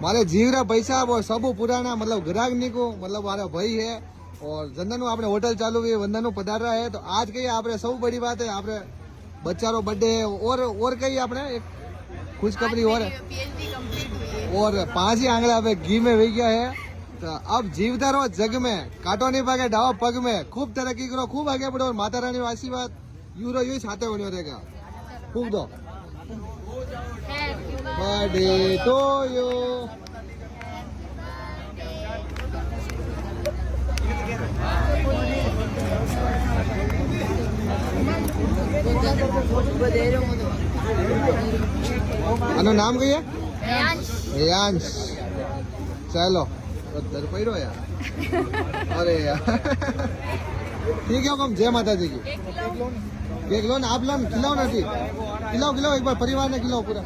मारे जीवरा पैसा वो सब पुराना मतलब ग्राहक को मतलब हमारा भाई है और जंदन आपने होटल चालू हुई वंदन पधार रहा है। तो आज कही आपने सब बड़ी बात है आपने बच्चा रो बर्थडे है और कही आपने एक खुशखबरी और 5 ही आंगड़ा पे घी में वे गया है। तो अब जीवता रहो जग में काटो नहीं पागे डाओ पग में खूब तरक्की करो खूब आगे बढ़ो और माता रानी आशीर्वाद यूरो यू छाते होने रहेगा खूब दो बर्थडे टू यू। આનું નામ કહીએ યાંશ चलो दर पैरो यार अरे यार ठीक है कम जय माता जी की एक लो ना आप लो खिलाओ ना ठीक खिलाओ एक बार परिवार ने खिलाओ पूरा